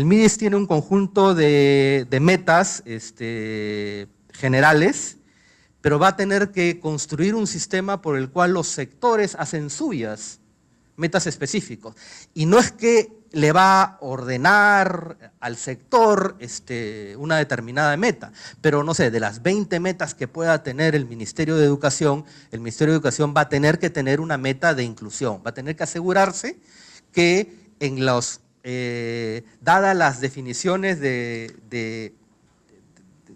el MIDIS tiene un conjunto de metas generales, pero va a tener que construir un sistema por el cual los sectores hacen suyas metas específicos. Y no es que le va a ordenar al sector una determinada meta, pero no sé, de las 20 metas que pueda tener el Ministerio de Educación, el Ministerio de Educación va a tener que tener una meta de inclusión, va a tener que asegurarse que en los, dadas las definiciones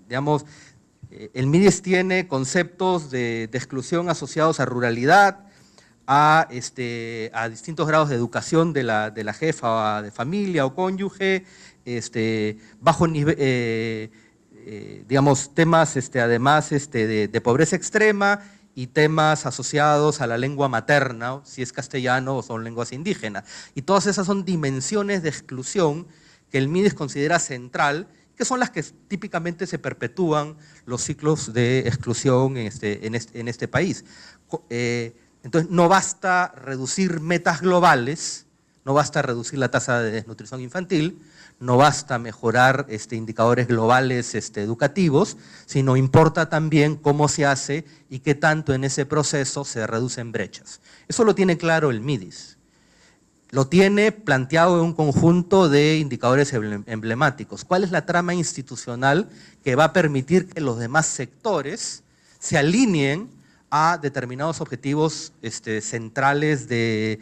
digamos, el MIDIS tiene conceptos de exclusión asociados a ruralidad, a distintos grados de educación de la jefa de familia o cónyuge, bajo nivel, digamos, temas además de pobreza extrema y temas asociados a la lengua materna, si es castellano o son lenguas indígenas. Y todas esas son dimensiones de exclusión que el MIDIS considera central, que son las que típicamente se perpetúan los ciclos de exclusión en este país. Entonces, no basta reducir metas globales, no basta reducir la tasa de desnutrición infantil, no basta mejorar indicadores globales educativos, sino importa también cómo se hace y qué tanto en ese proceso se reducen brechas. Eso lo tiene claro el MIDIS. Lo tiene planteado en un conjunto de indicadores emblemáticos. ¿Cuál es la trama institucional que va a permitir que los demás sectores se alineen a determinados objetivos centrales de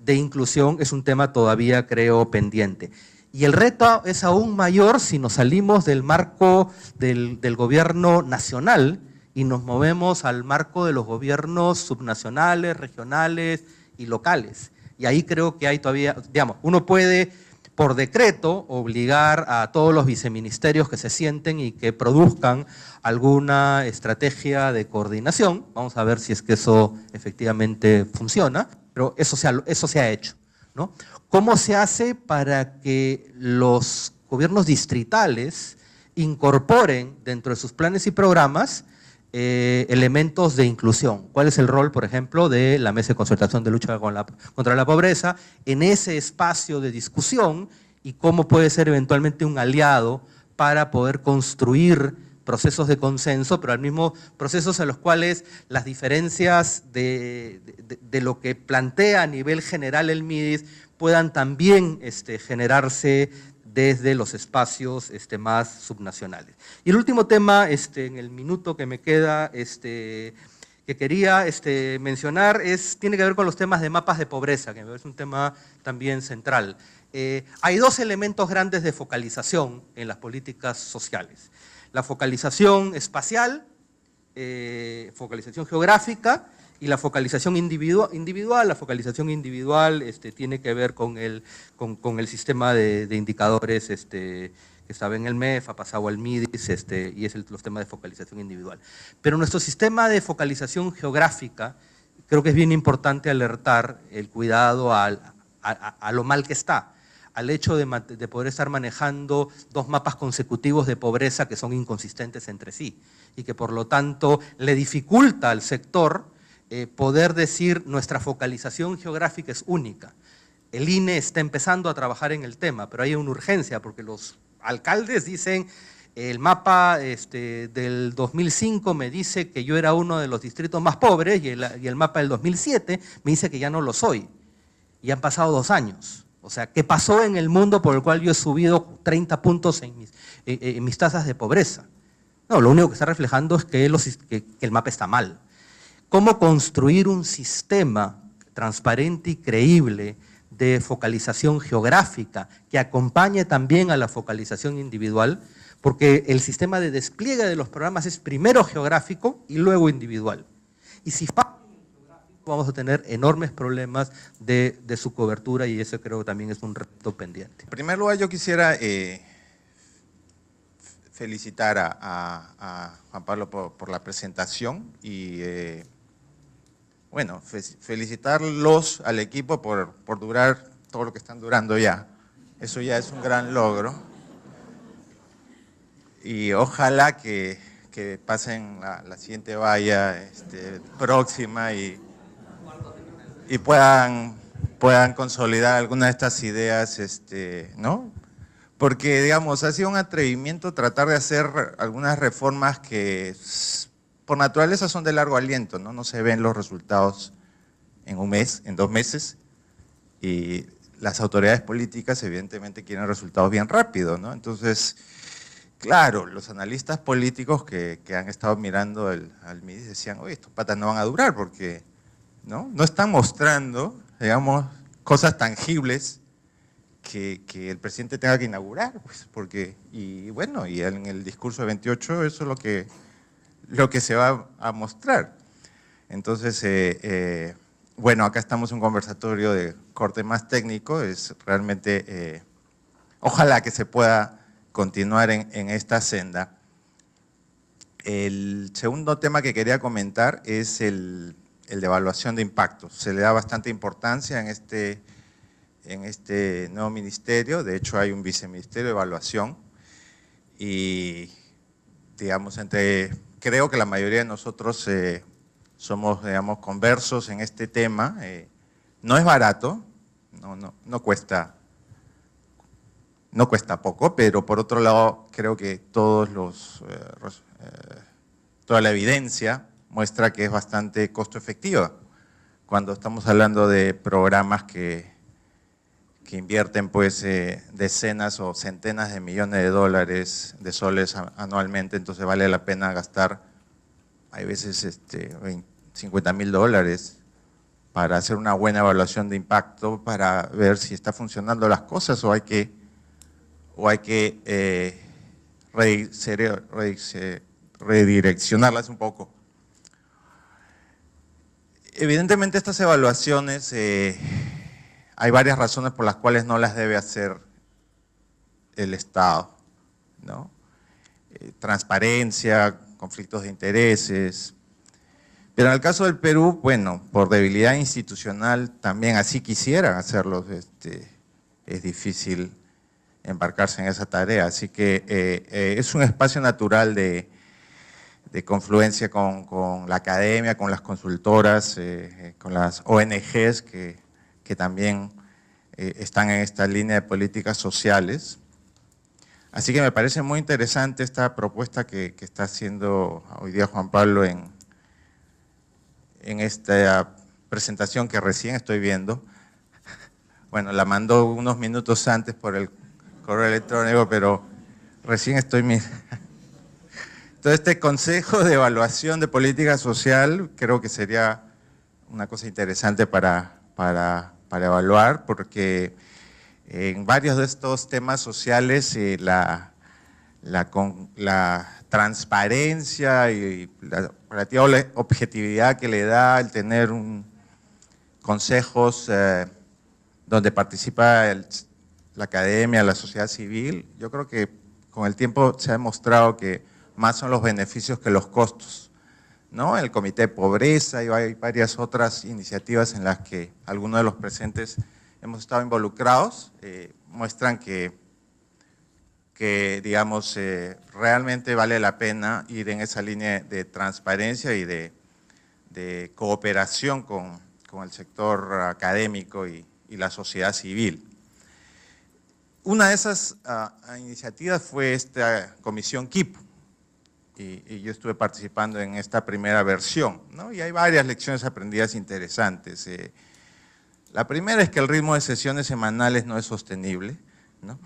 inclusión? Es un tema todavía, creo, pendiente. Y el reto es aún mayor si nos salimos del marco del gobierno nacional y nos movemos al marco de los gobiernos subnacionales, regionales y locales. Y ahí creo que hay todavía, digamos, uno puede por decreto obligar a todos los viceministerios que se sienten y que produzcan alguna estrategia de coordinación. Vamos a ver si es que eso efectivamente funciona, pero eso se ha hecho, ¿no? ¿Cómo se hace para que los gobiernos distritales incorporen dentro de sus planes y programas elementos de inclusión? ¿Cuál es el rol, por ejemplo, de la Mesa de Concertación de Lucha contra la Pobreza en ese espacio de discusión y cómo puede ser eventualmente un aliado para poder construir procesos de consenso, pero al mismo procesos en los cuales las diferencias de lo que plantea a nivel general el MIDIS puedan también generarse desde los espacios más subnacionales. Y el último tema, en el minuto que me queda, que quería mencionar, tiene que ver con los temas de mapas de pobreza, que es un tema también central. Hay dos elementos grandes de focalización en las políticas sociales. La focalización espacial, focalización geográfica, y la focalización individual. La focalización individual tiene que ver con el sistema de indicadores que estaba en el MEF, ha pasado al MIDIS, y es los temas de focalización individual. Pero nuestro sistema de focalización geográfica, creo que es bien importante alertar el cuidado a lo mal que está, al hecho de poder estar manejando dos mapas consecutivos de pobreza que son inconsistentes entre sí, y que por lo tanto le dificulta al sector poder decir nuestra focalización geográfica es única. El INE está empezando a trabajar en el tema, pero hay una urgencia porque los alcaldes dicen, el mapa del 2005 me dice que yo era uno de los distritos más pobres y el mapa del 2007 me dice que ya no lo soy. Y han pasado 2 años. O sea, ¿qué pasó en el mundo por el cual yo he subido 30 puntos en mis tasas de pobreza? No, lo único que está reflejando es que el mapa está mal. ¿Cómo construir un sistema transparente y creíble de focalización geográfica que acompañe también a la focalización individual? Porque el sistema de despliegue de los programas es primero geográfico y luego individual. Y si falla en el geográfico, vamos a tener enormes problemas de su cobertura, y eso creo que también es un reto pendiente. En primer lugar, yo quisiera felicitar a Juan Pablo por la presentación y bueno, felicitarlos al equipo por durar todo lo que están durando ya. Eso ya es un gran logro. Y ojalá que pasen la siguiente valla próxima y puedan consolidar algunas de estas ideas, ¿no? porque, digamos, ha sido un atrevimiento tratar de hacer algunas reformas que por naturaleza son de largo aliento, ¿no? No se ven los resultados en un mes, en 2 meses, y las autoridades políticas evidentemente quieren resultados bien rápido, ¿no? Entonces, claro, los analistas políticos que han estado mirando al MIDIS decían, oye, estos patas no van a durar porque no están mostrando, digamos, cosas tangibles que el presidente tenga que inaugurar, pues, porque, y bueno, y en el discurso de 28 eso es lo que se va a mostrar. Entonces, bueno, acá estamos en un conversatorio de corte más técnico, es realmente, ojalá que se pueda continuar en esta senda. El segundo tema que quería comentar es el de evaluación de impacto. Se le da bastante importancia en este nuevo ministerio, de hecho hay un viceministerio de evaluación y, digamos, creo que la mayoría de nosotros somos, digamos, conversos en este tema. No es barato, no cuesta poco, pero por otro lado creo que toda la evidencia muestra que es bastante costo efectiva cuando estamos hablando de programas que invierten pues decenas o centenas de millones de dólares, de soles anualmente, entonces vale la pena gastar, hay veces $50.000 para hacer una buena evaluación de impacto, para ver si está funcionando las cosas o hay que redireccionarlas un poco. Evidentemente estas evaluaciones, hay varias razones por las cuales no las debe hacer el Estado, ¿no? Transparencia, conflictos de intereses, pero en el caso del Perú, bueno, por debilidad institucional también así quisieran hacerlo, es difícil embarcarse en esa tarea, así que es un espacio natural de confluencia con la academia, con las consultoras, con las ONGs que también están en esta línea de políticas sociales. Así que me parece muy interesante esta propuesta que está haciendo hoy día Juan Pablo en esta presentación que recién estoy viendo. Bueno, la mandó unos minutos antes por el correo electrónico, pero recién estoy mirando. Entonces, este Consejo de Evaluación de Política Social creo que sería una cosa interesante para evaluar, porque en varios de estos temas sociales la transparencia y la relativa objetividad que le da el tener consejos donde participa la academia, la sociedad civil, yo creo que con el tiempo se ha demostrado que más son los beneficios que los costos, ¿no? El Comité de Pobreza y hay varias otras iniciativas en las que algunos de los presentes hemos estado involucrados, muestran que digamos, realmente vale la pena ir en esa línea de transparencia y de cooperación con el sector académico y la sociedad civil. Una de esas iniciativas fue esta comisión KIP, y yo estuve participando en esta primera versión, ¿no? Y hay varias lecciones aprendidas interesantes. La primera es que el ritmo de sesiones semanales no es sostenible, ¿no?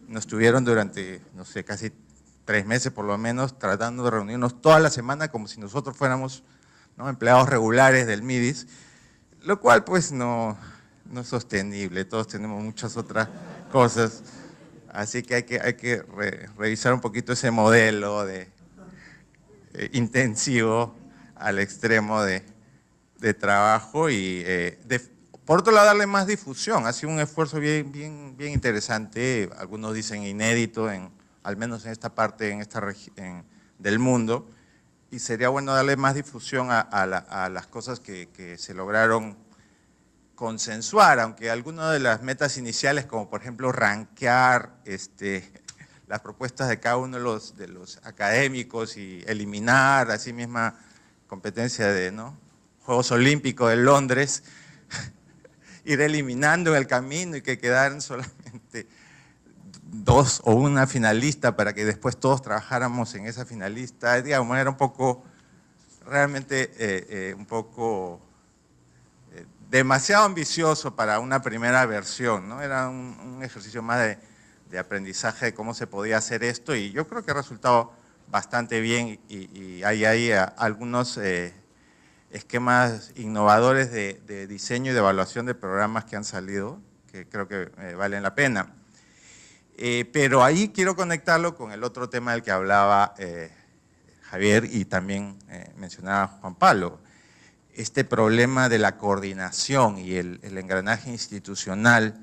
Nos estuvieron durante, no sé, casi 3 meses por lo menos, tratando de reunirnos toda la semana como si nosotros fuéramos, ¿no?, empleados regulares del MIDIS, lo cual pues no es sostenible, todos tenemos muchas otras cosas, así que hay que revisar un poquito ese modelo de intensivo al extremo de trabajo y por otro lado darle más difusión. Ha sido un esfuerzo bien interesante, algunos dicen inédito, al menos en esta parte, en esta región del mundo, y sería bueno darle más difusión a las cosas que se lograron consensuar, aunque algunas de las metas iniciales, como por ejemplo rankear las propuestas de cada uno de los académicos y eliminar así misma competencia de Juegos Olímpicos de Londres, ir eliminando en el camino y que quedaran solamente 2 o una finalista para que después todos trabajáramos en esa finalista, digamos, era un poco, realmente un poco demasiado ambicioso para una primera versión, ¿no? Era un ejercicio más de aprendizaje de cómo se podía hacer esto y yo creo que ha resultado bastante bien y hay algunos esquemas innovadores de diseño y de evaluación de programas que han salido, que creo que valen la pena. Pero ahí quiero conectarlo con el otro tema del que hablaba Javier y también mencionaba Juan Pablo. Este problema de la coordinación y el engranaje institucional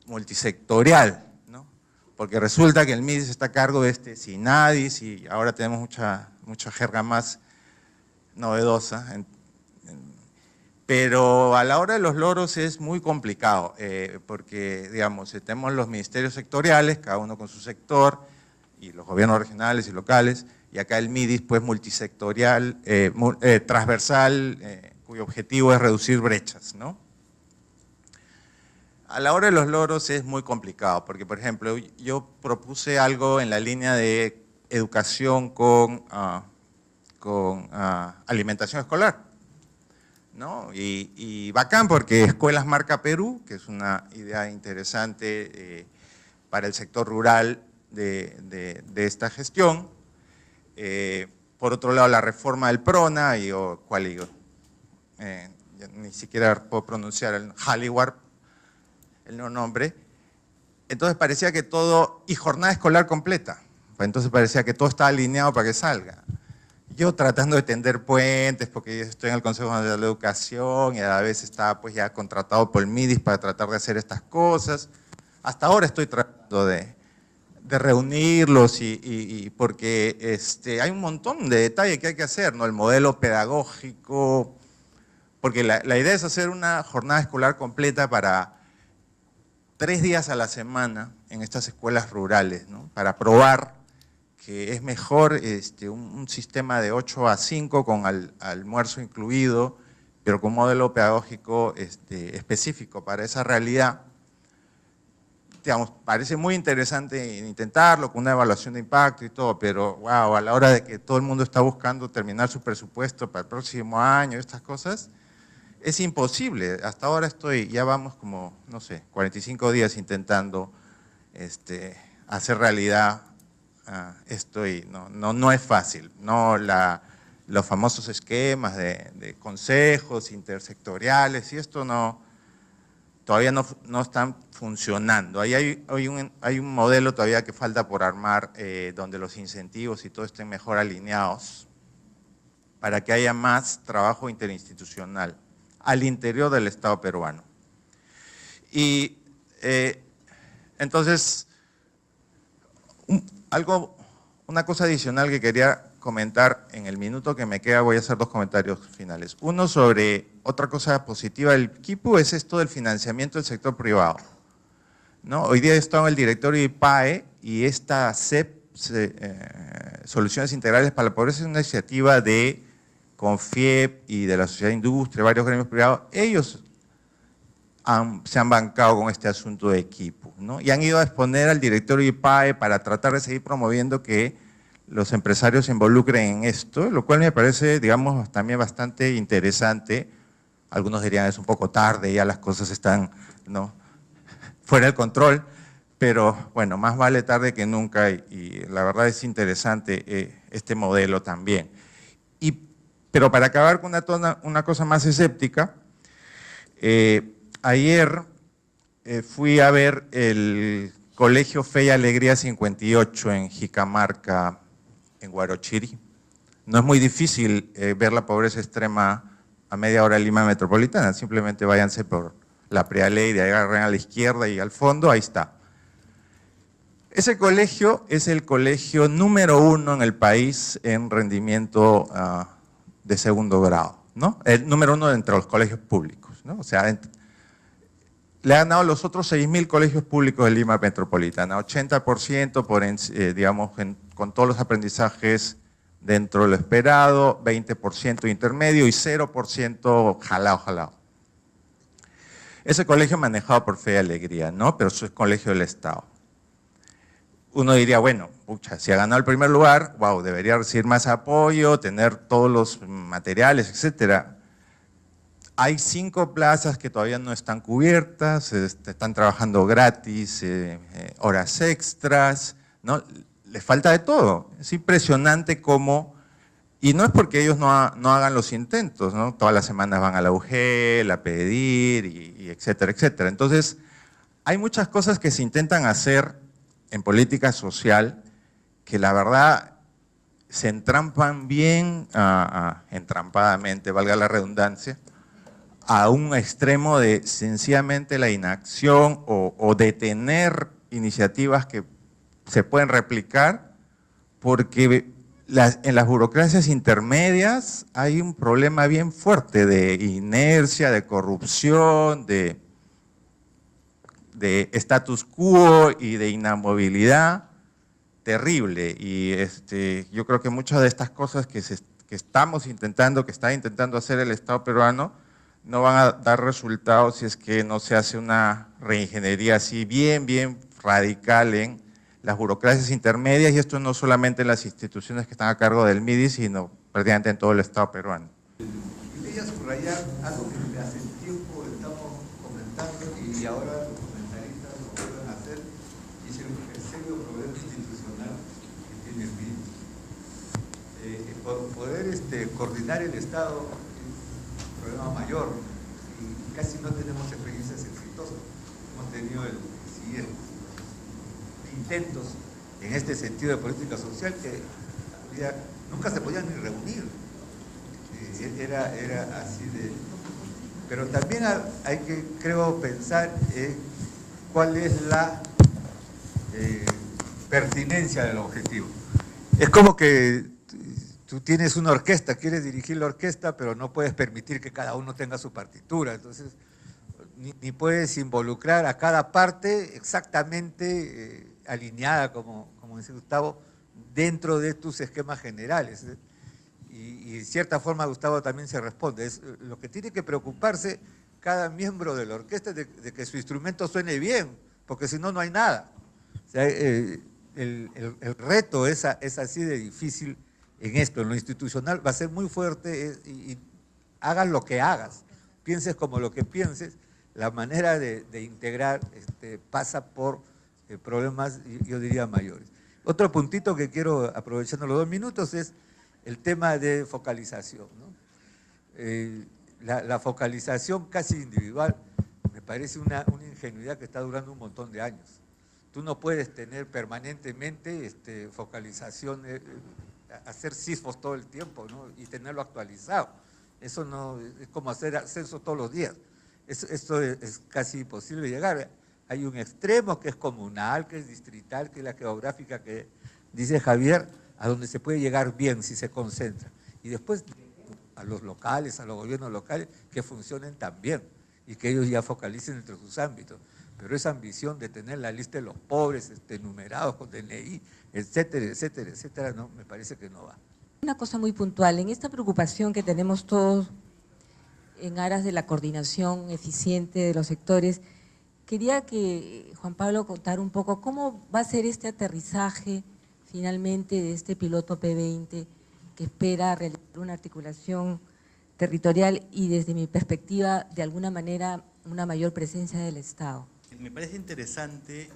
multisectorial, ¿no? Porque resulta que el MIDIS está a cargo de este SINADIS y ahora tenemos mucha jerga más novedosa, pero a la hora de los loros es muy complicado, porque, digamos, tenemos los ministerios sectoriales, cada uno con su sector, y los gobiernos regionales y locales, y acá el MIDIS, pues, multisectorial, transversal, cuyo objetivo es reducir brechas, ¿no? A la hora de los loros es muy complicado, porque, por ejemplo, yo propuse algo en la línea de educación con alimentación escolar, ¿no? Y bacán porque Escuelas Marca Perú, que es una idea interesante para el sector rural de esta gestión. Por otro lado, la reforma del PRONA, ¿cuál digo? Ni siquiera puedo pronunciar el Halliward, el nuevo nombre. Entonces parecía que todo, y jornada escolar completa, entonces parecía que todo estaba alineado para que salga. Yo tratando de tender puentes, porque yo estoy en el Consejo de la Educación y a la vez estaba pues ya contratado por el MIDIS para tratar de hacer estas cosas. Hasta ahora estoy tratando de reunirlos y porque hay un montón de detalles que hay que hacer, ¿no? El modelo pedagógico, porque la idea es hacer una jornada escolar completa para 3 días a la semana en estas escuelas rurales, ¿no? Para probar que es mejor un sistema de 8 a 5 con almuerzo incluido, pero con un modelo pedagógico específico para esa realidad. Digamos, parece muy interesante intentarlo con una evaluación de impacto y todo, pero wow, a la hora de que todo el mundo está buscando terminar su presupuesto para el próximo año, estas cosas, es imposible. Hasta ahora ya vamos como, no sé, 45 días intentando hacer realidad esto y no es fácil. Los famosos esquemas de consejos intersectoriales y esto todavía no están funcionando. Ahí hay un modelo todavía que falta por armar donde los incentivos y todo estén mejor alineados para que haya más trabajo interinstitucional al interior del Estado peruano. Y entonces, una cosa adicional que quería comentar en el minuto que me queda, voy a hacer 2 comentarios finales. Uno sobre otra cosa positiva del Quipu es esto del financiamiento del sector privado, ¿no? Hoy día he estado en el directorio de IPAE y esta CEP, Soluciones Integrales para la Pobreza, es una iniciativa de Confiep y de la Sociedad de Industria, varios gremios privados. Ellos se han bancado con este asunto de Quipu, ¿no? Y han ido a exponer al directorio de IPAE para tratar de seguir promoviendo que los empresarios se involucren en esto, lo cual me parece, digamos, también bastante interesante. Algunos dirían es un poco tarde, ya las cosas están, ¿no?, fuera del control, pero bueno, más vale tarde que nunca y la verdad es interesante este modelo también. Pero para acabar con una cosa más escéptica, ayer fui a ver el Colegio Fe y Alegría 58 en Jicamarca, en Huarochirí. No es muy difícil ver la pobreza extrema a media hora de Lima Metropolitana, simplemente váyanse por la Prealey, de ahí agarren a la izquierda y al fondo, ahí está. Ese colegio es el colegio número 1 en el país en rendimiento de segundo grado, ¿no? El número 1 entre los colegios públicos, ¿no? O sea, le han dado a los otros 6.000 colegios públicos de Lima Metropolitana, 80% digamos, con todos los aprendizajes dentro de lo esperado, 20% intermedio y 0% jalado. Ese colegio manejado por Fe y Alegría, ¿no? Pero eso es colegio del Estado. uno diría, bueno, pucha, si ha ganado el primer lugar, wow, debería recibir más apoyo, tener todos los materiales, etcétera. Hay 5 plazas que todavía no están cubiertas, están trabajando gratis, horas extras, ¿no? Les falta de todo. Es impresionante cómo, y no es porque ellos no hagan los intentos, ¿no? Todas las semanas van a la UGEL a pedir, y etcétera, etcétera. Entonces, hay muchas cosas que se intentan hacer en política social que la verdad se entrampan bien, entrampadamente, valga la redundancia, a un extremo de sencillamente la inacción o detener iniciativas que se pueden replicar, porque en las burocracias intermedias hay un problema bien fuerte de inercia, de corrupción, de status quo y de inamovilidad terrible. Y yo creo que muchas de estas cosas que estamos intentando, que está intentando hacer el Estado peruano, no van a dar resultados si es que no se hace una reingeniería así bien radical en las burocracias intermedias, y esto no solamente en las instituciones que están a cargo del MIDI, sino prácticamente en todo el Estado peruano. Quería subrayar algo que hace tiempo estamos comentando y ahora los comentaristas lo vuelven a hacer, y es el serio problema institucional que tiene el MIDI. Poder coordinar el Estado es un problema mayor y casi no tenemos experiencias exitosas. Hemos tenido intentos en este sentido de política social que nunca se podían ni reunir. Era así de... Pero también hay que, creo, pensar cuál es la pertinencia del objetivo. Es como que tú tienes una orquesta, quieres dirigir la orquesta, pero no puedes permitir que cada uno tenga su partitura. Entonces, ni puedes involucrar a cada parte exactamente alineada, como dice Gustavo, dentro de tus esquemas generales. Y de cierta forma Gustavo también se responde. Es lo que tiene que preocuparse cada miembro de la orquesta de que su instrumento suene bien, porque si no, no hay nada. O sea, el reto es así de difícil en esto. En lo institucional va a ser muy fuerte y hagas lo que hagas, pienses como lo que pienses, la manera de integrar pasa por problemas, yo diría, mayores. Otro puntito que quiero, aprovechando los 2 minutos, es el tema de focalización, ¿no? La focalización casi individual me parece una ingenuidad que está durando un montón de años. Tú no puedes tener permanentemente focalización, hacer sismos todo el tiempo, ¿no? Y tenerlo actualizado. Eso no es como hacer ascenso todos los días. Esto es casi imposible llegar. Hay un extremo que es comunal, que es distrital, que es la geográfica que dice Javier, a donde se puede llegar bien si se concentra. Y después a los locales, a los gobiernos locales, que funcionen también y que ellos ya focalicen entre sus ámbitos. Pero esa ambición de tener la lista de los pobres numerados con DNI, etcétera, etcétera, etcétera, no, me parece que no va. Una cosa muy puntual, en esta preocupación que tenemos todos en aras de la coordinación eficiente de los sectores, quería que Juan Pablo contara un poco cómo va a ser este aterrizaje finalmente de este piloto P20 que espera realizar una articulación territorial y desde mi perspectiva, de alguna manera, una mayor presencia del Estado. Me parece interesante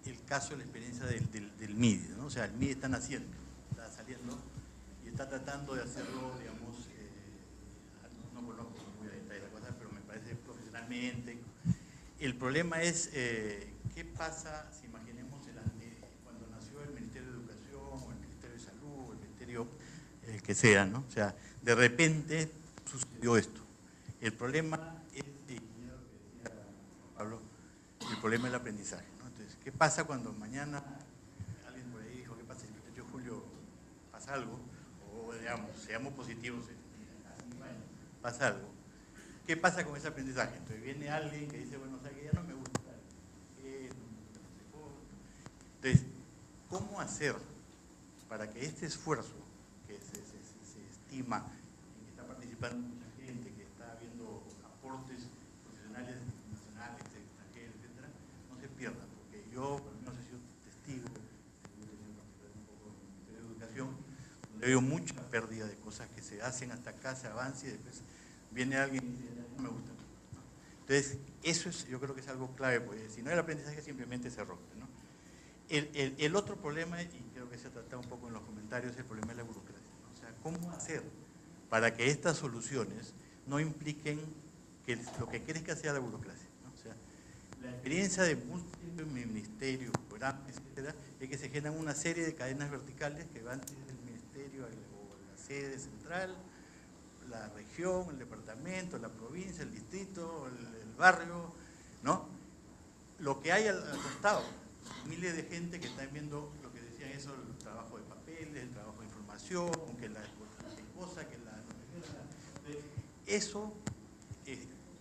el caso de la experiencia del MIDI, ¿no? O sea, el MIDI está naciendo, está saliendo y está tratando de hacerlo, digamos, no conozco muy a detalle la cosa, pero me parece profesionalmente. El problema es, ¿qué pasa si imaginemos cuando nació el Ministerio de Educación, o el Ministerio de Salud, o el Ministerio que sea, ¿no? O sea, de repente sucedió esto. El problema es, Pablo, el problema es el aprendizaje, ¿no? Entonces, ¿qué pasa cuando mañana alguien por ahí dijo, qué pasa si el 28 de julio pasa algo, o digamos, seamos positivos, pasa algo? ¿Qué pasa con ese aprendizaje? Entonces viene alguien que dice, bueno, o sea, que ya no me gusta. Entonces, ¿cómo hacer para que este esfuerzo que se estima en que está participando mucha gente, que está viendo aportes profesionales nacionales, extranjeros, etcétera, no se pierda? Porque yo no sé si soy testigo de veo mucha pérdida de cosas que se hacen hasta acá, se avanza y después viene alguien y dice, no me gusta. Entonces, eso es, yo creo que es algo clave, porque si no el aprendizaje simplemente se rompe, ¿no? El otro problema, y creo que se ha tratado un poco en los comentarios, es el problema de la burocracia, ¿no? O sea, ¿cómo hacer para que estas soluciones no impliquen que lo que crezca sea la burocracia, ¿no? O sea, la experiencia de múltiples ministerios, programas, etcétera, es que se generan una serie de cadenas verticales que van desde el ministerio o la sede central, la región, el departamento, la provincia, el distrito, el barrio, ¿no? Lo que hay al costado, miles de gente que están viendo lo que decían eso, el trabajo de papeles, el trabajo de información, que la cosa, que la... Eso,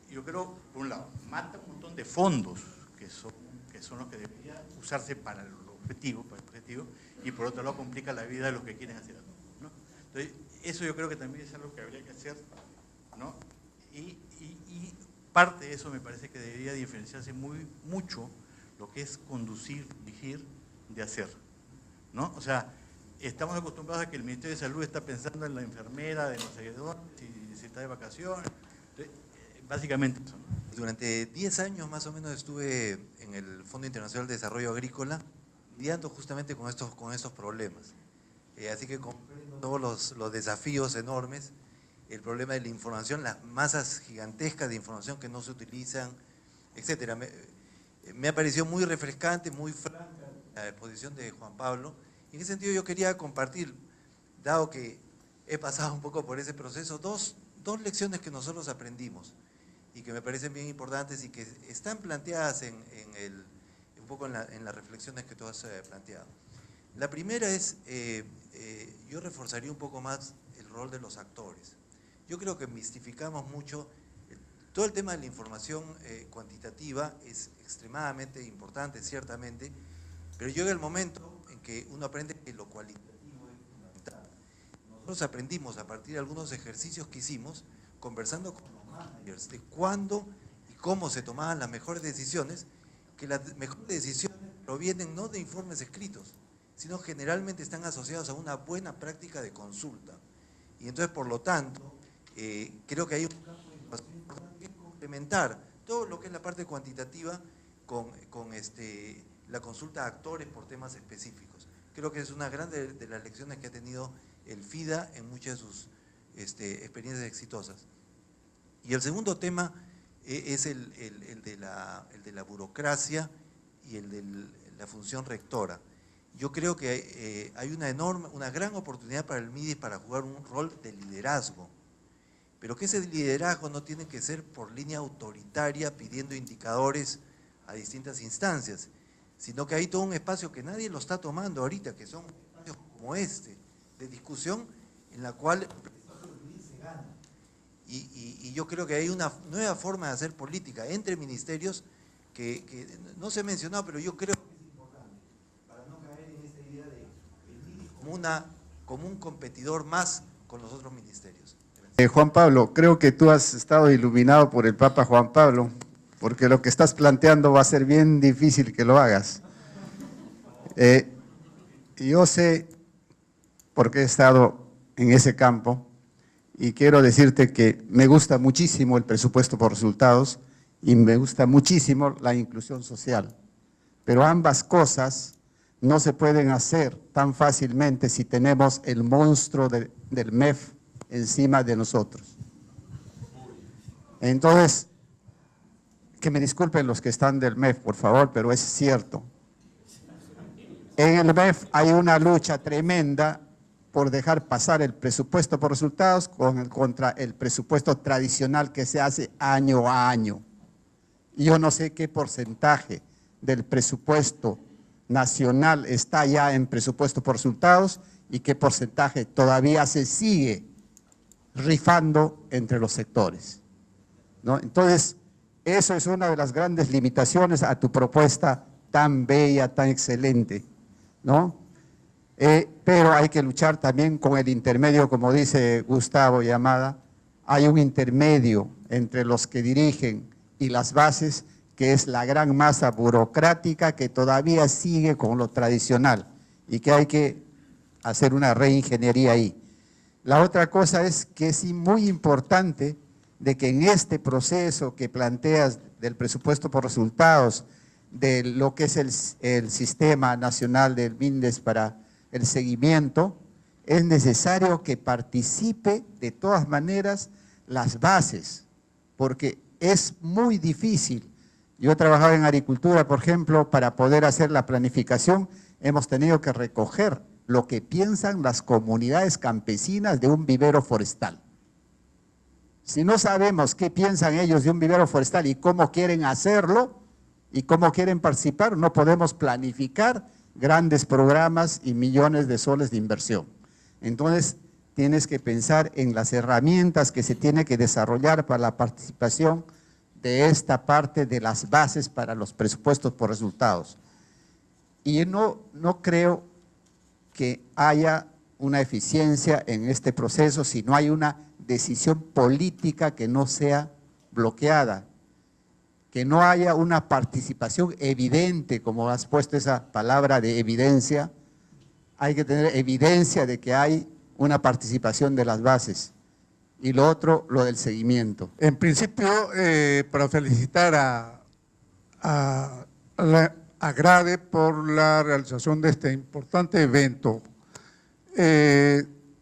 yo creo, por un lado, mata un montón de fondos que son los que deberían usarse para el objetivo, y por otro lado complica la vida de los que quieren hacer algo, ¿no? Entonces, eso yo creo que también es algo que habría que hacer, ¿no? Y parte de eso me parece que debería diferenciarse mucho lo que es conducir, dirigir, de hacer, ¿no? O sea, estamos acostumbrados a que el Ministerio de Salud está pensando en la enfermera de no sé dónde, si está de vacaciones, entonces, básicamente eso, ¿no? Durante 10 años más o menos estuve en el Fondo Internacional de Desarrollo Agrícola lidiando justamente con estos problemas. Así que comprendo todos los desafíos enormes, el problema de la información, las masas gigantescas de información que no se utilizan, etcétera. Me ha parecido muy refrescante, muy franca la exposición de Juan Pablo. En ese sentido yo quería compartir, dado que he pasado un poco por ese proceso, dos lecciones que nosotros aprendimos y que me parecen bien importantes y que están planteadas un poco en las reflexiones que tú has planteado. La primera es, yo reforzaría un poco más el rol de los actores. Yo creo que mistificamos mucho, todo el tema de la información cuantitativa es extremadamente importante, ciertamente, pero llega el momento en que uno aprende que lo cualitativo es fundamental. Nosotros aprendimos a partir de algunos ejercicios que hicimos, conversando con los managers, de cuándo y cómo se tomaban las mejores decisiones, que las mejores decisiones provienen no de informes escritos, sino generalmente están asociados a una buena práctica de consulta. Y entonces, por lo tanto, creo que hay un campo de información importante que complementar todo lo que es la parte cuantitativa con la consulta a actores por temas específicos. Creo que es una gran de las lecciones que ha tenido el FIDA en muchas de sus experiencias exitosas. Y el segundo tema es el de la burocracia y el de la función rectora. Yo creo que hay una gran oportunidad para el MIDIS para jugar un rol de liderazgo, pero que ese liderazgo no tiene que ser por línea autoritaria pidiendo indicadores a distintas instancias, sino que hay todo un espacio que nadie lo está tomando ahorita, que son espacios como este, de discusión en la cual se gana. Y yo creo que hay una nueva forma de hacer política entre ministerios que no se ha mencionado, pero yo creo que es importante, para no caer en esta idea de el MIDIS como un competidor más con los otros ministerios. Juan Pablo, creo que tú has estado iluminado por el Papa Juan Pablo, porque lo que estás planteando va a ser bien difícil que lo hagas. Yo sé, porque he estado en ese campo, y quiero decirte que me gusta muchísimo el presupuesto por resultados y me gusta muchísimo la inclusión social. Pero ambas cosas no se pueden hacer tan fácilmente si tenemos el monstruo del MEF encima de nosotros. Entonces, que me disculpen los que están del MEF, por favor, pero es cierto. En el MEF hay una lucha tremenda por dejar pasar el presupuesto por resultados contra el presupuesto tradicional que se hace año a año. Y yo no sé qué porcentaje del presupuesto nacional está ya en presupuesto por resultados y qué porcentaje todavía se sigue rifando entre los sectores, ¿no? Entonces, eso es una de las grandes limitaciones a tu propuesta tan bella, tan excelente, ¿no? Pero hay que luchar también con el intermedio, como dice Gustavo Yamada, hay un intermedio entre los que dirigen y las bases, que es la gran masa burocrática que todavía sigue con lo tradicional y que hay que hacer una reingeniería ahí. La otra cosa es que es muy importante de que en este proceso que planteas del presupuesto por resultados, de lo que es el Sistema Nacional del MINDES para el seguimiento, es necesario que participe de todas maneras las bases, porque es muy difícil. Yo he trabajado en agricultura, por ejemplo, para poder hacer la planificación, hemos tenido que recoger lo que piensan las comunidades campesinas de un vivero forestal. Si no sabemos qué piensan ellos de un vivero forestal y cómo quieren hacerlo y cómo quieren participar, no podemos planificar grandes programas y millones de soles de inversión. Entonces, tienes que pensar en las herramientas que se tiene que desarrollar para la participación de esta parte de las bases para los presupuestos por resultados. Y no creo que haya una eficiencia en este proceso si no hay una decisión política que no sea bloqueada, que no haya una participación evidente, como has puesto esa palabra de evidencia. Hay que tener evidencia de que hay una participación de las bases. Y lo otro, lo del seguimiento. En principio, para felicitar a la Agrade por la realización de este importante evento.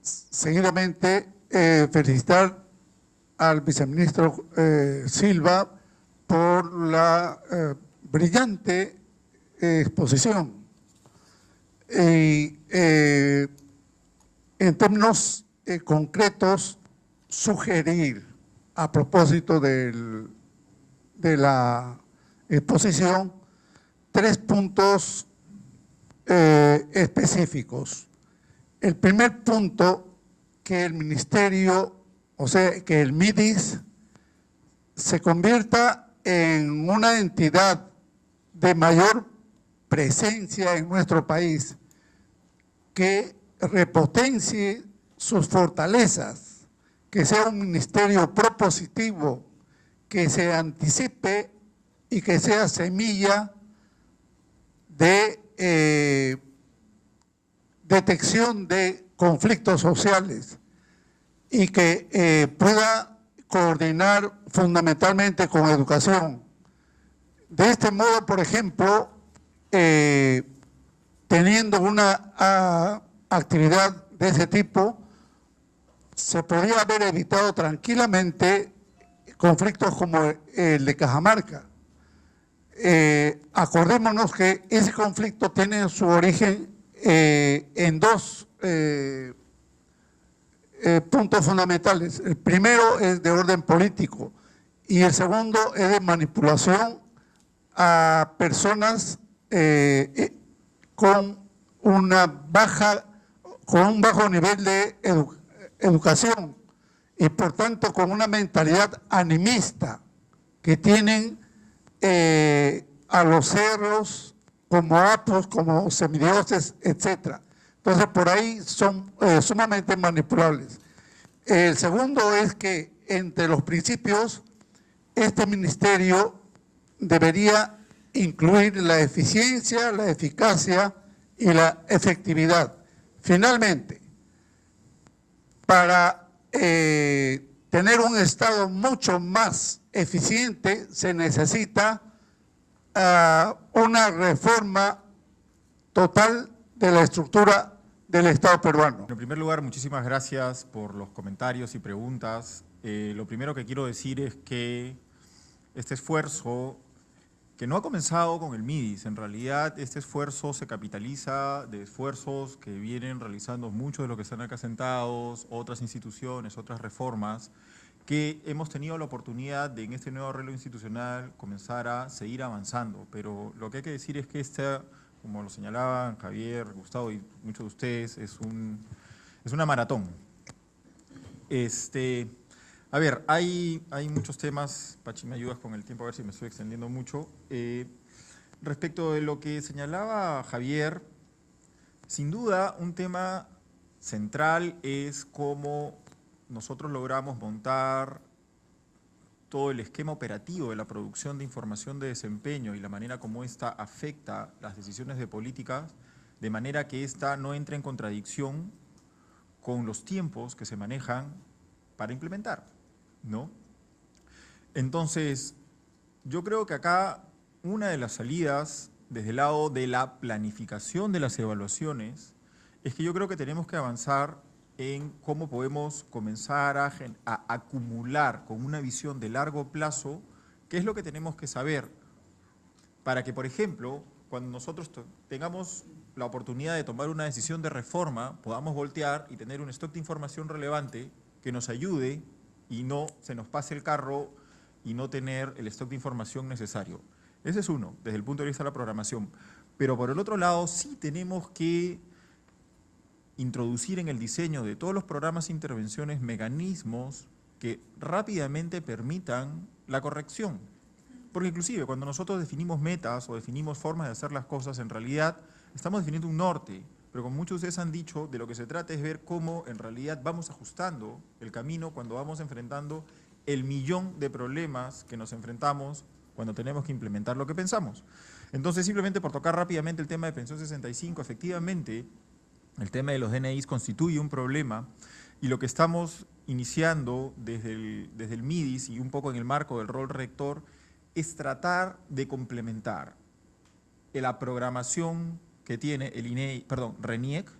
Seguidamente, felicitar al viceministro Silva por la brillante exposición. En términos concretos, sugerir a propósito de la exposición 3 puntos específicos. El primer punto, que el ministerio, o sea, que el MIDIS se convierta en una entidad de mayor presencia en nuestro país, que repotencie sus fortalezas, que sea un ministerio propositivo, que se anticipe y que sea semilla de detección de conflictos sociales y que pueda coordinar fundamentalmente con educación. De este modo, por ejemplo, teniendo una actividad de ese tipo, se podría haber evitado tranquilamente conflictos como el de Cajamarca. Acordémonos que ese conflicto tiene su origen en 2 puntos fundamentales. El primero es de orden político y el segundo es de manipulación a personas con un bajo nivel de educación y por tanto con una mentalidad animista que tienen a los cerros como apos, como semidioses, etc. Entonces por ahí son sumamente manipulables. El segundo es que entre los principios este ministerio debería incluir la eficiencia, la eficacia y la efectividad. Finalmente, para tener un Estado mucho más eficiente se necesita una reforma total de la estructura del Estado peruano. En primer lugar, muchísimas gracias por los comentarios y preguntas. Lo primero que quiero decir es que este esfuerzo, que no ha comenzado con el MIDIS, en realidad este esfuerzo se capitaliza de esfuerzos que vienen realizando muchos de los que están acá sentados, otras instituciones, otras reformas, que hemos tenido la oportunidad de en este nuevo arreglo institucional comenzar a seguir avanzando. Pero lo que hay que decir es que esta, como lo señalaban Javier, Gustavo y muchos de ustedes, es una maratón. A ver, hay muchos temas, Pachi, me ayudas con el tiempo a ver si me estoy extendiendo mucho. Respecto de lo que señalaba Javier, sin duda un tema central es cómo nosotros logramos montar todo el esquema operativo de la producción de información de desempeño y la manera como ésta afecta las decisiones de políticas de manera que ésta no entre en contradicción con los tiempos que se manejan para implementar, ¿no? Entonces, yo creo que acá una de las salidas desde el lado de la planificación de las evaluaciones es que yo creo que tenemos que avanzar en cómo podemos comenzar a acumular con una visión de largo plazo qué es lo que tenemos que saber para que, por ejemplo, cuando nosotros tengamos la oportunidad de tomar una decisión de reforma, podamos voltear y tener un stock de información relevante que nos ayude y no se nos pase el carro y no tener el stock de información necesario. Ese es uno, desde el punto de vista de la programación. Pero por el otro lado, sí tenemos que introducir en el diseño de todos los programas e intervenciones mecanismos que rápidamente permitan la corrección. Porque inclusive cuando nosotros definimos metas o definimos formas de hacer las cosas, en realidad estamos definiendo un norte, pero como muchos de ustedes han dicho, de lo que se trata es ver cómo en realidad vamos ajustando el camino cuando vamos enfrentando el millón de problemas que nos enfrentamos cuando tenemos que implementar lo que pensamos. Entonces, simplemente por tocar rápidamente el tema de Pensión 65, efectivamente, el tema de los DNIs constituye un problema y lo que estamos iniciando desde el MIDIS y un poco en el marco del rol rector es tratar de complementar la programación que tiene el RENIEC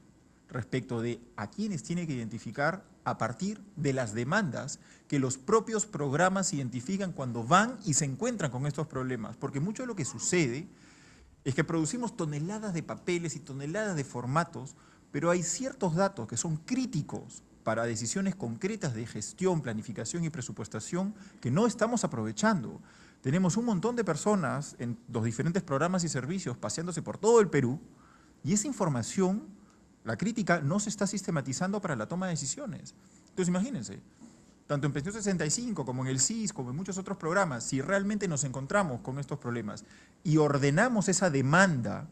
respecto de a quienes tiene que identificar a partir de las demandas que los propios programas identifican cuando van y se encuentran con estos problemas. Porque mucho de lo que sucede es que producimos toneladas de papeles y toneladas de formatos, pero hay ciertos datos que son críticos para decisiones concretas de gestión, planificación y presupuestación que no estamos aprovechando. Tenemos un montón de personas en los diferentes programas y servicios paseándose por todo el Perú y esa información, la crítica, no se está sistematizando para la toma de decisiones. Entonces imagínense, tanto en Pensión 65 como en el CIS, como en muchos otros programas, si realmente nos encontramos con estos problemas y ordenamos esa demanda,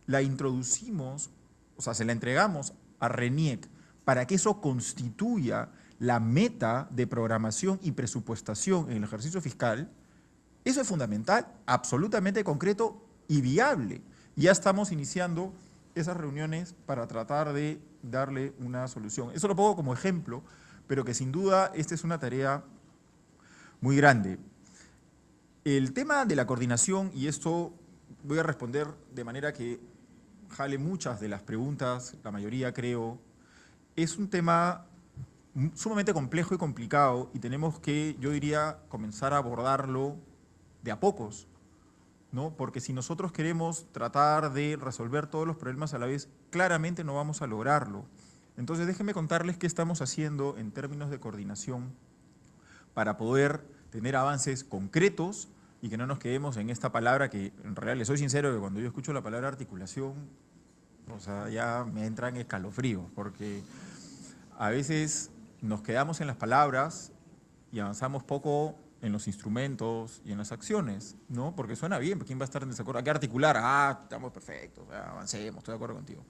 la introducimos, o sea, se la entregamos a RENIEC para que eso constituya la meta de programación y presupuestación en el ejercicio fiscal, eso es fundamental, absolutamente concreto y viable. Ya estamos iniciando esas reuniones para tratar de darle una solución. Eso lo pongo como ejemplo, pero que sin duda esta es una tarea muy grande. El tema de la coordinación, y esto voy a responder de manera que jale muchas de las preguntas, la mayoría creo, es un tema sumamente complejo y complicado y tenemos que, yo diría, comenzar a abordarlo de a pocos, ¿no? Porque si nosotros queremos tratar de resolver todos los problemas a la vez, claramente no vamos a lograrlo. Entonces déjenme contarles qué estamos haciendo en términos de coordinación para poder tener avances concretos y que no nos quedemos en esta palabra que, en realidad, les soy sincero que cuando yo escucho la palabra articulación, o sea, ya me entran escalofríos, porque a veces nos quedamos en las palabras y avanzamos poco en los instrumentos y en las acciones, ¿no? Porque suena bien, ¿quién va a estar en desacuerdo? Hay que articular, estamos perfectos, avancemos, estoy de acuerdo contigo.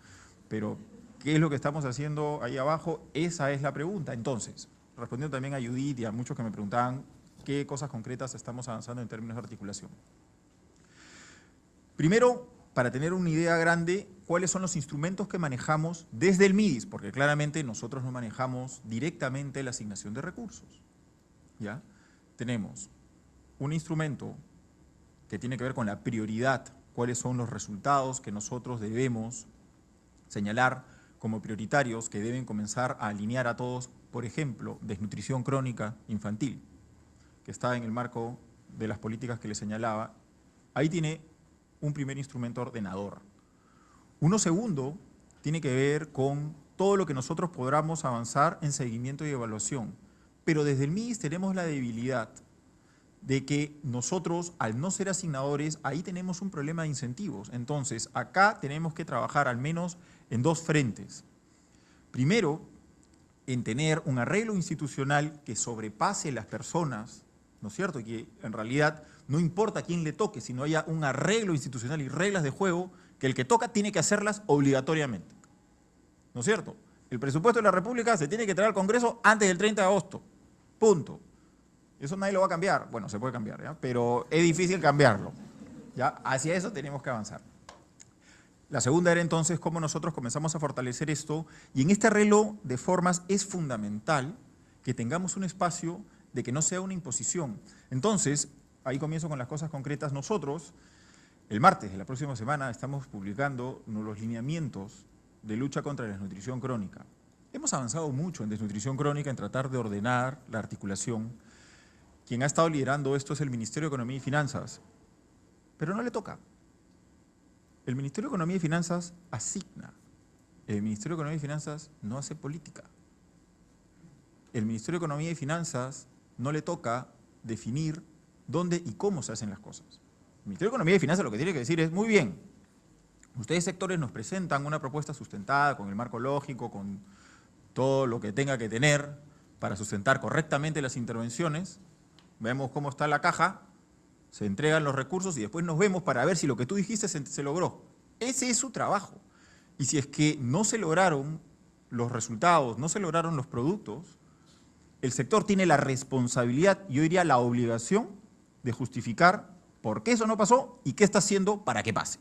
Pero, ¿qué es lo que estamos haciendo ahí abajo? Esa es la pregunta. Entonces, respondiendo también a Judith y a muchos que me preguntaban qué cosas concretas estamos avanzando en términos de articulación. Primero, para tener una idea grande, cuáles son los instrumentos que manejamos desde el MIDIS, porque claramente nosotros no manejamos directamente la asignación de recursos, ¿ya? Tenemos un instrumento que tiene que ver con la prioridad, cuáles son los resultados que nosotros debemos señalar como prioritarios que deben comenzar a alinear a todos, por ejemplo, desnutrición crónica infantil, que está en el marco de las políticas que les señalaba. Ahí tiene un primer instrumento ordenador. Uno segundo tiene que ver con todo lo que nosotros podamos avanzar en seguimiento y evaluación. Pero desde el MIDIS tenemos la debilidad de que nosotros, al no ser asignadores, ahí tenemos un problema de incentivos. Entonces, acá tenemos que trabajar al menos en dos frentes. Primero, en tener un arreglo institucional que sobrepase las personas, ¿no es cierto? Y que en realidad no importa a quién le toque, sino haya un arreglo institucional y reglas de juego que el que toca tiene que hacerlas obligatoriamente, ¿no es cierto? El presupuesto de la República se tiene que traer al Congreso antes del 30 de agosto, punto. Eso nadie lo va a cambiar, bueno, se puede cambiar, ¿ya? Pero es difícil cambiarlo, ¿ya? Hacia eso tenemos que avanzar. La segunda era entonces cómo nosotros comenzamos a fortalecer esto, y en este arreglo de formas es fundamental que tengamos un espacio de que no sea una imposición. Entonces, ahí comienzo con las cosas concretas. Nosotros, el martes de la próxima semana, estamos publicando los lineamientos de lucha contra la desnutrición crónica. Hemos avanzado mucho en desnutrición crónica, en tratar de ordenar la articulación. Quien ha estado liderando esto es el Ministerio de Economía y Finanzas, pero no le toca. El Ministerio de Economía y Finanzas asigna. El Ministerio de Economía y Finanzas no hace política. El Ministerio de Economía y Finanzas no le toca definir dónde y cómo se hacen las cosas. El Ministerio de Economía y Finanzas lo que tiene que decir es, muy bien, ustedes sectores nos presentan una propuesta sustentada con el marco lógico, con todo lo que tenga que tener para sustentar correctamente las intervenciones, vemos cómo está la caja, se entregan los recursos y después nos vemos para ver si lo que tú dijiste se logró. Ese es su trabajo. Y si es que no se lograron los resultados, no se lograron los productos, el sector tiene la responsabilidad, yo diría la obligación, de justificar por qué eso no pasó y qué está haciendo para que pase.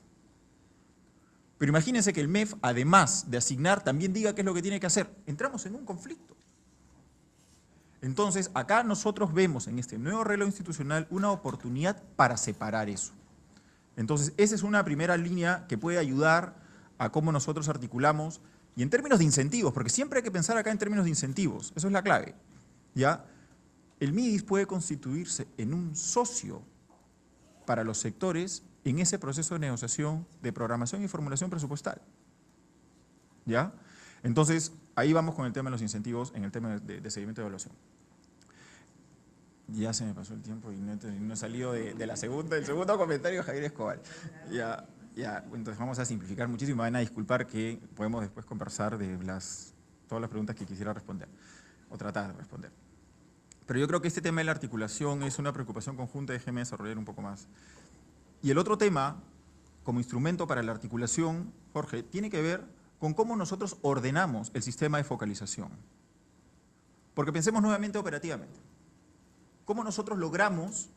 Pero imagínense que el MEF, además de asignar, también diga qué es lo que tiene que hacer. Entramos en un conflicto. Entonces, acá nosotros vemos en este nuevo arreglo institucional una oportunidad para separar eso. Entonces, esa es una primera línea que puede ayudar a cómo nosotros articulamos, y en términos de incentivos, porque siempre hay que pensar acá en términos de incentivos, eso es la clave, ¿ya? El MIDIS puede constituirse en un socio para los sectores en ese proceso de negociación, de programación y formulación presupuestal, ¿ya? Entonces, ahí vamos con el tema de los incentivos, en el tema de seguimiento de evaluación. Ya se me pasó el tiempo y no he salido del segundo comentario de Javier Escobar. Ya, entonces vamos a simplificar muchísimo, van a disculpar que podemos después conversar de todas las preguntas que quisiera responder, o tratar de responder. Pero yo creo que este tema de la articulación es una preocupación conjunta, déjeme desarrollar un poco más. Y el otro tema, como instrumento para la articulación, Jorge, tiene que ver con cómo nosotros ordenamos el sistema de focalización. Porque pensemos nuevamente operativamente. ¿Cómo nosotros logramos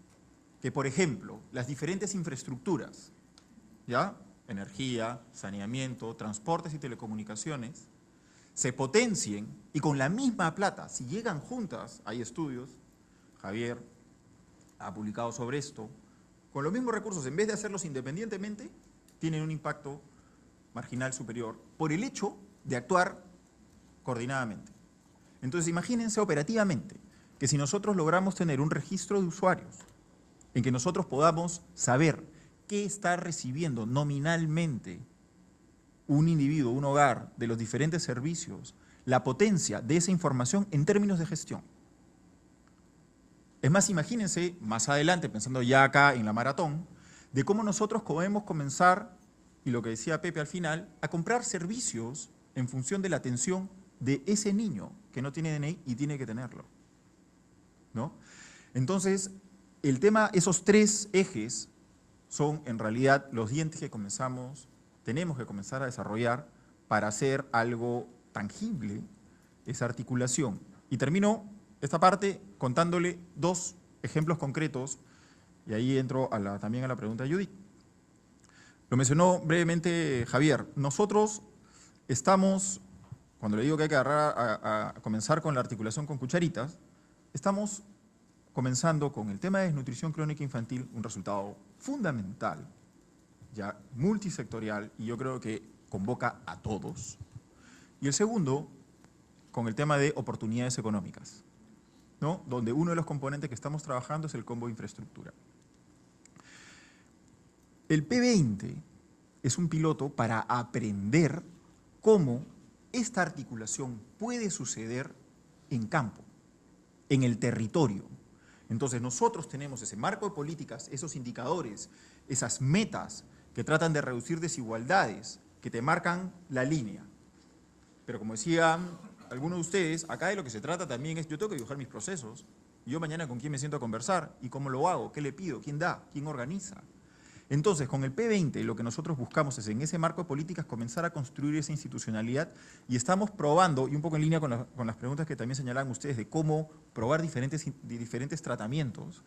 que, por ejemplo, las diferentes infraestructuras, ¿ya? Energía, saneamiento, transportes y telecomunicaciones, se potencien y con la misma plata, si llegan juntas, hay estudios, Javier ha publicado sobre esto, con los mismos recursos, en vez de hacerlos independientemente, tienen un impacto marginal superior por el hecho de actuar coordinadamente. Entonces, imagínense operativamente que si nosotros logramos tener un registro de usuarios en que nosotros podamos saber qué está recibiendo nominalmente un individuo, un hogar, de los diferentes servicios, la potencia de esa información en términos de gestión. Es más, imagínense, más adelante, pensando ya acá en la maratón, de cómo nosotros podemos comenzar, y lo que decía Pepe al final, a comprar servicios en función de la atención de ese niño que no tiene DNI y tiene que tenerlo, ¿no? Entonces, el tema, esos tres ejes son en realidad los dientes que tenemos que comenzar a desarrollar para hacer algo tangible, esa articulación. Y termino esta parte contándole dos ejemplos concretos, y ahí entro también a la pregunta de Judith. Lo mencionó brevemente Javier. Nosotros estamos, cuando le digo que hay que a comenzar con la articulación con cucharitas, estamos comenzando con el tema de desnutrición crónica infantil, un resultado fundamental, ya multisectorial, y yo creo que convoca a todos. Y el segundo, con el tema de oportunidades económicas, ¿no? Donde uno de los componentes que estamos trabajando es el combo de infraestructura. El P20 es un piloto para aprender cómo esta articulación puede suceder en campo, en el territorio. Entonces nosotros tenemos ese marco de políticas, esos indicadores, esas metas que tratan de reducir desigualdades, que te marcan la línea. Pero como decían algunos de ustedes, acá de lo que se trata también es, yo tengo que dibujar mis procesos, y yo mañana con quién me siento a conversar, y cómo lo hago, qué le pido, quién da, quién organiza. Entonces, con el P20 lo que nosotros buscamos es en ese marco de políticas comenzar a construir esa institucionalidad, y estamos probando, y un poco en línea con las preguntas que también señalaban ustedes de cómo probar diferentes tratamientos,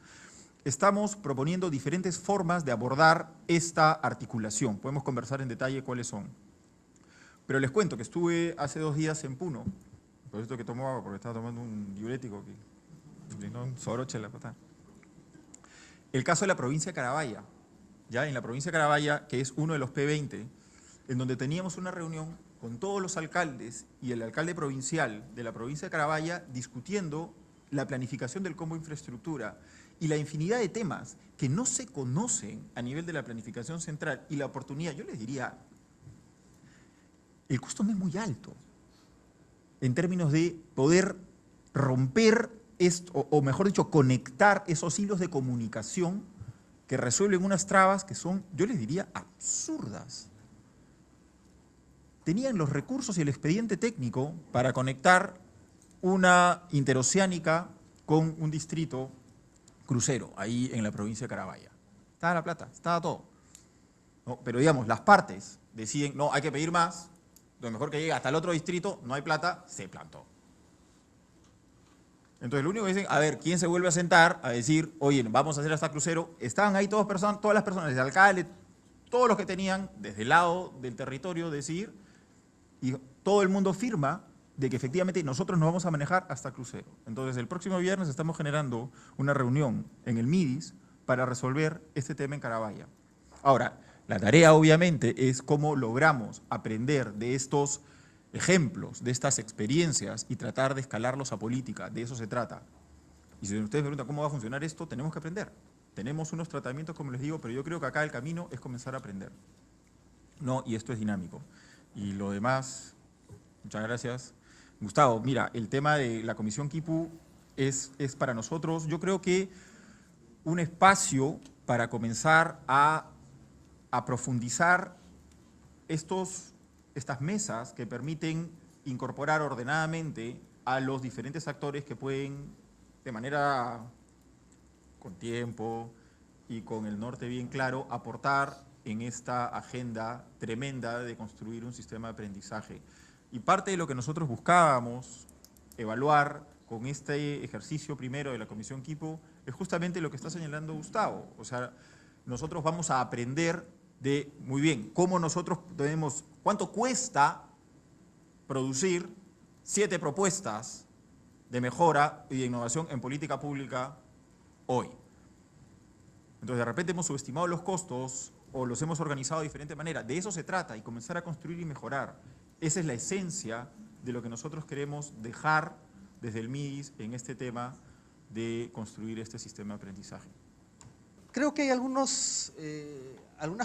estamos proponiendo diferentes formas de abordar esta articulación. Podemos conversar en detalle cuáles son. Pero les cuento que estuve hace 2 días en Puno, por esto que tomo agua, porque estaba tomando un diurético, un soroche la patada. El caso de la provincia de Carabaya, ya en la provincia de Carabaya, que es uno de los P20, en donde teníamos una reunión con todos los alcaldes y el alcalde provincial de la provincia de Carabaya discutiendo la planificación del combo infraestructura y la infinidad de temas que no se conocen a nivel de la planificación central y la oportunidad, yo les diría, el costo no es muy alto en términos de poder romper esto, o mejor dicho, conectar esos hilos de comunicación que resuelven unas trabas que son, yo les diría, absurdas. Tenían los recursos y el expediente técnico para conectar una interoceánica con un distrito crucero, ahí en la provincia de Carabaya. Estaba la plata, estaba todo. ¿No? Pero digamos, las partes deciden, no, hay que pedir más, lo mejor que llegue hasta el otro distrito, no hay plata, se plantó. Entonces lo único que dicen, a ver, ¿quién se vuelve a sentar a decir, oye, vamos a hacer hasta crucero? Estaban ahí todas las personas, desde el alcalde, todos los que tenían, desde el lado del territorio, decidir, y todo el mundo firma de que efectivamente nosotros nos vamos a manejar hasta crucero. Entonces el próximo viernes estamos generando una reunión en el MIDIS para resolver este tema en Carabaya. Ahora, la tarea obviamente es cómo logramos aprender de estos ejemplos, de estas experiencias y tratar de escalarlos a política, de eso se trata. Y si ustedes me preguntan cómo va a funcionar esto, tenemos que aprender. Tenemos unos tratamientos, como les digo, pero yo creo que acá el camino es comenzar a aprender. No, y esto es dinámico. Y lo demás, muchas gracias. Gustavo, mira, el tema de la Comisión Quipu es para nosotros, yo creo que un espacio para comenzar a profundizar estas mesas que permiten incorporar ordenadamente a los diferentes actores que pueden, de manera con tiempo y con el norte bien claro, aportar en esta agenda tremenda de construir un sistema de aprendizaje. Y parte de lo que nosotros buscábamos evaluar con este ejercicio primero de la Comisión Quipu es justamente lo que está señalando Gustavo. O sea, nosotros vamos a aprender de, muy bien, cómo nosotros tenemos, cuánto cuesta producir 7 propuestas de mejora y de innovación en política pública hoy. Entonces, de repente hemos subestimado los costos o los hemos organizado de diferente manera. De eso se trata, y comenzar a construir y mejorar. Esa es la esencia de lo que nosotros queremos dejar desde el MIDIS en este tema de construir este sistema de aprendizaje. Creo que hay algunas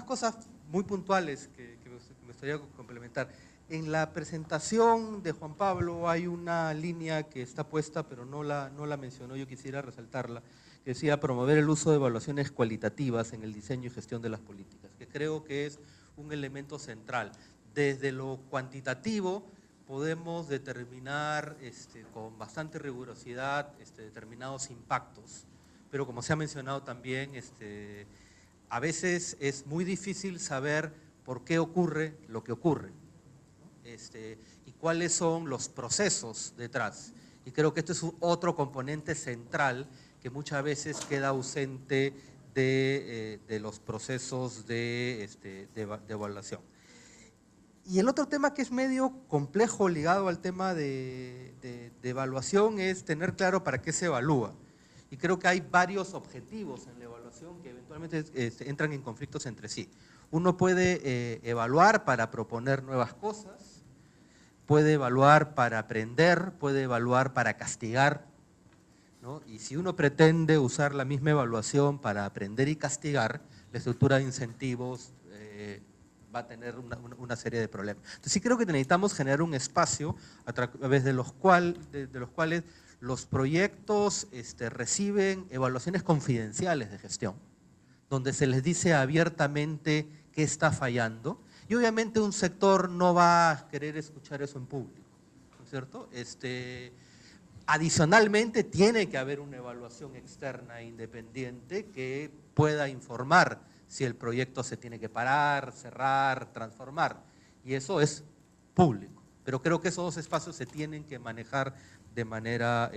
cosas muy puntuales que me gustaría complementar. En la presentación de Juan Pablo hay una línea que está puesta, pero no la mencionó, yo quisiera resaltarla, que decía promover el uso de evaluaciones cualitativas en el diseño y gestión de las políticas, que creo que es un elemento central. Desde lo cuantitativo podemos determinar con bastante rigurosidad determinados impactos, pero como se ha mencionado también, a veces es muy difícil saber por qué ocurre lo que ocurre, y cuáles son los procesos detrás. Y creo que este es otro componente central que muchas veces queda ausente de los procesos de evaluación. Y el otro tema que es medio complejo ligado al tema de evaluación es tener claro para qué se evalúa. Y creo que hay varios objetivos en la evaluación que eventualmente entran en conflictos entre sí. Uno puede evaluar para proponer nuevas cosas, puede evaluar para aprender, puede evaluar para castigar, ¿no? Y si uno pretende usar la misma evaluación para aprender y castigar, la estructura de incentivos va a tener una serie de problemas. Entonces sí creo que necesitamos generar un espacio a través de los cuales los proyectos reciben evaluaciones confidenciales de gestión, donde se les dice abiertamente qué está fallando, y obviamente un sector no va a querer escuchar eso en público, ¿no es cierto? Adicionalmente tiene que haber una evaluación externa e independiente que pueda informar si el proyecto se tiene que parar, cerrar, transformar, y eso es público. Pero creo que esos dos espacios se tienen que manejar de manera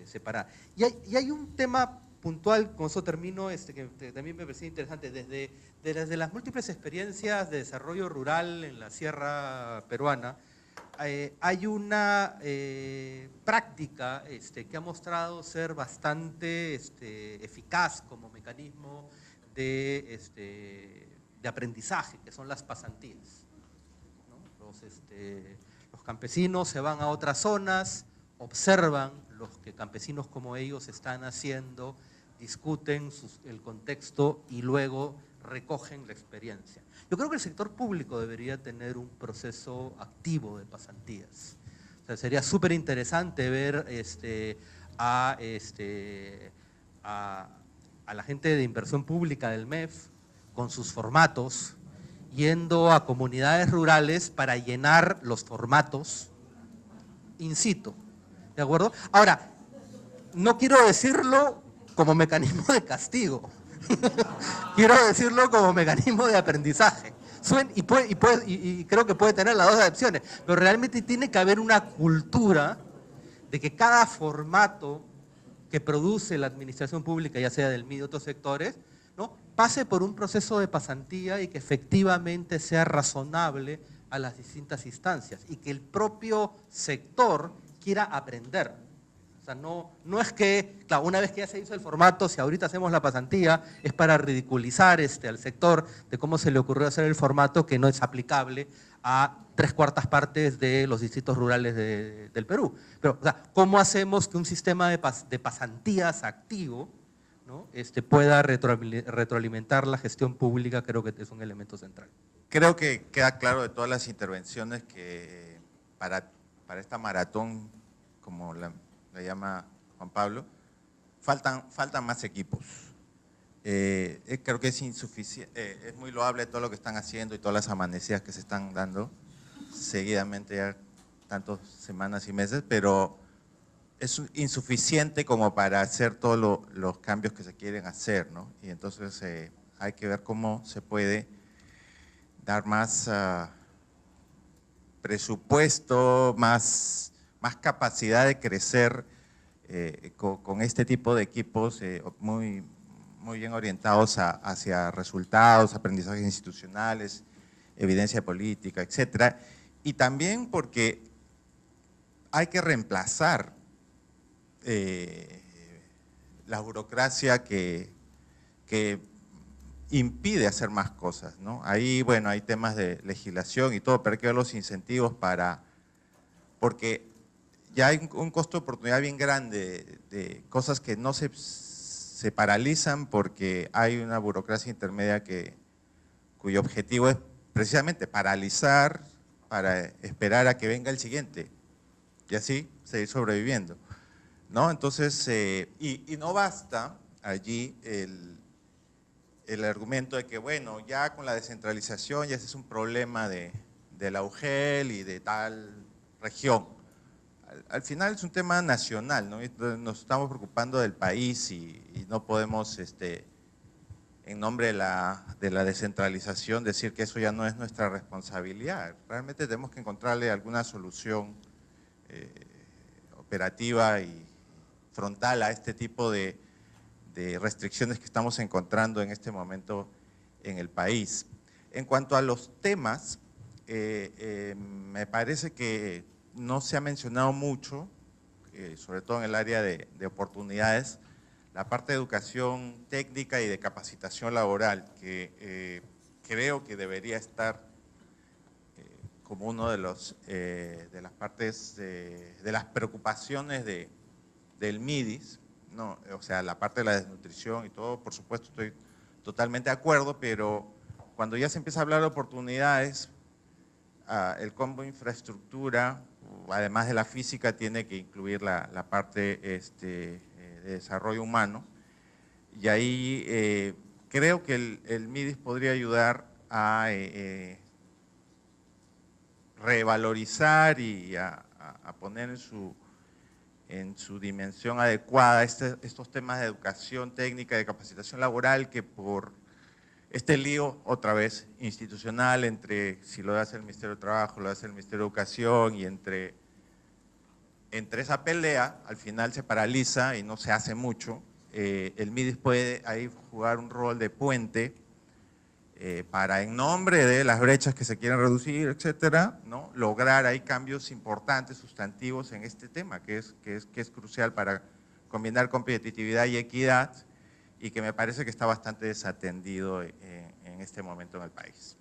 separada. Y hay un tema puntual, con eso termino, que también me parecía interesante, desde las múltiples experiencias de desarrollo rural en la sierra peruana, hay una práctica que ha mostrado ser bastante eficaz como mecanismo de aprendizaje, que son las pasantías, ¿no? Los campesinos se van a otras zonas, observan lo que campesinos como ellos están haciendo, discuten el contexto y luego recogen la experiencia. Yo creo que el sector público debería tener un proceso activo de pasantías. O sea, sería súper interesante ver a la gente de inversión pública del MEF con sus formatos, yendo a comunidades rurales para llenar los formatos in situ. ¿De acuerdo? Ahora, no quiero decirlo como mecanismo de castigo, quiero decirlo como mecanismo de aprendizaje. Y creo que puede tener las dos acepciones, pero realmente tiene que haber una cultura de que cada formato que produce la administración pública, ya sea del MIDI o otros sectores, ¿no?, pase por un proceso de pasantía y que efectivamente sea razonable a las distintas instancias y que el propio sector quiera aprender. O sea, no es que, claro, una vez que ya se hizo el formato, si ahorita hacemos la pasantía, es para ridiculizar al sector de cómo se le ocurrió hacer el formato que no es aplicable a 3/4 partes de los distritos rurales del Perú. Pero, o sea, ¿cómo hacemos que un sistema de pasantías activo, ¿no?, pueda retroalimentar la gestión pública? Creo que es un elemento central. Creo que queda claro de todas las intervenciones que para esta maratón, como la llama Juan Pablo, faltan más equipos. Creo que es insuficiente, es muy loable todo lo que están haciendo y todas las amanecidas que se están dando seguidamente ya tantas semanas y meses, pero es insuficiente como para hacer todos los cambios que se quieren hacer, ¿no? Y entonces hay que ver cómo se puede dar más presupuesto, más capacidad de crecer con este tipo de equipos muy bien orientados hacia resultados, aprendizajes institucionales, evidencia política, etcétera. Y también porque hay que reemplazar la burocracia que impide hacer más cosas, ¿no? Ahí, bueno, hay temas de legislación y todo, pero hay que ver los incentivos porque ya hay un costo de oportunidad bien grande de cosas que no se paralizan porque hay una burocracia intermedia cuyo objetivo es precisamente paralizar para esperar a que venga el siguiente y así seguir sobreviviendo, ¿no? Entonces, y no basta allí el argumento de que, bueno, ya con la descentralización ya ese es un problema de la UGEL y de tal región. Al final es un tema nacional, ¿no? Nos estamos preocupando del país y no podemos, en nombre de la descentralización, decir que eso ya no es nuestra responsabilidad. Realmente tenemos que encontrarle alguna solución operativa y frontal a este tipo de restricciones que estamos encontrando en este momento en el país. En cuanto a los temas, me parece que no se ha mencionado mucho, sobre todo en el área de oportunidades, la parte de educación técnica y de capacitación laboral, que creo que debería estar como uno de las partes de las preocupaciones del MIDIS, ¿no? O sea, la parte de la desnutrición y todo, por supuesto, estoy totalmente de acuerdo, pero cuando ya se empieza a hablar de oportunidades, el combo infraestructura, además de la física, tiene que incluir la parte de desarrollo humano. Y ahí creo que el MIDIS podría ayudar a revalorizar y a poner en su dimensión adecuada estos temas de educación técnica, de capacitación laboral, que por este lío, otra vez, institucional, entre si lo hace el Ministerio de Trabajo, lo hace el Ministerio de Educación, y entre esa pelea, al final se paraliza y no se hace mucho, el MIDIS puede ahí jugar un rol de puente para, en nombre de las brechas que se quieren reducir, etcétera, ¿no?, lograr ahí cambios importantes, sustantivos en este tema, que es crucial para combinar competitividad y equidad, y que me parece que está bastante desatendido en este momento en el país.